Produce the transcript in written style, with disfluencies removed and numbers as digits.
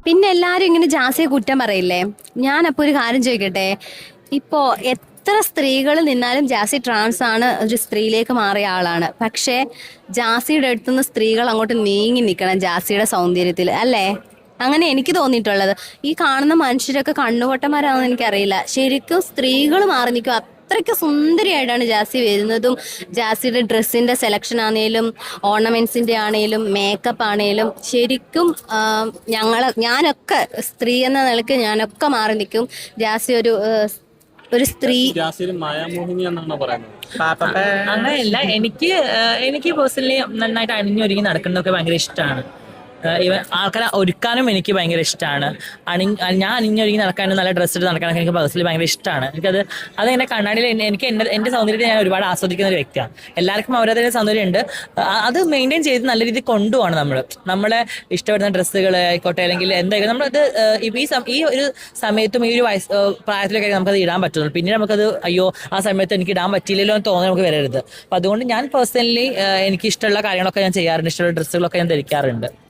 പിന്നെ എല്ലാരും ഇങ്ങനെ ജാസിയെ കുറ്റം പറയില്ലേ? ഞാനപ്പോ ഒരു കാര്യം ചോദിക്കട്ടെ, ഇപ്പോ എത്ര സ്ത്രീകൾ നിന്നാലും ജാസി ട്രാൻസ് ആണ്, ഒരു സ്ത്രീയിലേക്ക് മാറിയ ആളാണ്. പക്ഷേ ജാസിയുടെ അടുത്തുനിന്ന് സ്ത്രീകൾ അങ്ങോട്ട് നീങ്ങി നിൽക്കണം ജാസിയുടെ സൗന്ദര്യത്തിൽ, അല്ലേ? അങ്ങനെ എനിക്ക് തോന്നിയിട്ടുള്ളത്. ഈ കാണുന്ന മനുഷ്യരൊക്കെ കണ്ണുപൊട്ടന്മാരാണെന്ന് എനിക്കറിയില്ല, ശരിക്കും സ്ത്രീകൾ മാറി നിൽക്കും. അത്രയ്ക്ക് സുന്ദരിയായിട്ടാണ് ജാസി വരുന്നതും. ജാസിയുടെ ഡ്രസ്സിന്റെ സെലക്ഷൻ ആണേലും ഓർണമെന്റ്സിന്റെ ആണേലും മേക്കപ്പ് ആണേലും ശരിക്കും ഞാനൊക്കെ സ്ത്രീ എന്ന നിലയ്ക്ക് ഞാനൊക്കെ മാറി നിൽക്കും. ജാസി ഒരു സ്ത്രീ. മായാമോഹിനി എന്നാണോ പറയുന്നത്? അങ്ങനെയല്ല, എനിക്ക് പേഴ്സണലി നന്നായിട്ട് അണിഞ്ഞൊരുങ്ങി നടക്കുന്നതൊക്കെ ഭയങ്കര ഇഷ്ടമാണ്. ഇവൻ ആൾക്കാരെ ഒരുക്കാനും എനിക്ക് ഭയങ്കര ഇഷ്ടമാണ്. ഞാൻ അണിഞ്ഞൊരുങ്ങി നടക്കാനും നല്ല ഡ്രസ്സ് ഇട്ട് നടക്കാനൊക്കെ എനിക്ക് പേഴ്സണലി ഭയങ്കര ഇഷ്ടമാണ്. അതെന്നെ കണ്ണാടിയിൽ എനിക്ക് എൻ്റെ സൗന്ദര്യത്തെ ഞാൻ ഒരുപാട് ആസ്വദിക്കുന്ന ഒരു വ്യക്തിയാണ്. എല്ലാവർക്കും അവരവരുടെ സൗന്ദര്യം ഉണ്ട്. അത് മെയിൻറ്റെയിൻ ചെയ്ത് നല്ല രീതിയിൽ കൊണ്ടുപോകണം. നമ്മളെ ഇഷ്ടപ്പെടുന്ന ഡ്രസ്സുകൾ ആയിക്കോട്ടെ, അല്ലെങ്കിൽ എന്തായാലും നമ്മളത് ഈ ഒരു സമയത്തും ഈ ഒരു പ്രായത്തിലൊക്കെ നമുക്കത് ഇടാൻ പറ്റുള്ളൂ. പിന്നീട് നമുക്കത് അയ്യോ ആ സമയത്ത് എനിക്ക് ഇടാൻ പറ്റിയില്ലല്ലോ എന്ന് തോന്നി നമുക്ക് വരരുത്. അപ്പം അതുകൊണ്ട് ഞാൻ പേഴ്സണലി എനിക്ക് ഇഷ്ടമുള്ള കാര്യങ്ങളൊക്കെ ഞാൻ ചെയ്യാറുണ്ട്. ഇഷ്ടമുള്ള ഡ്രസ്സുകളൊക്കെ ഞാൻ ധരിക്കാറുണ്ട്.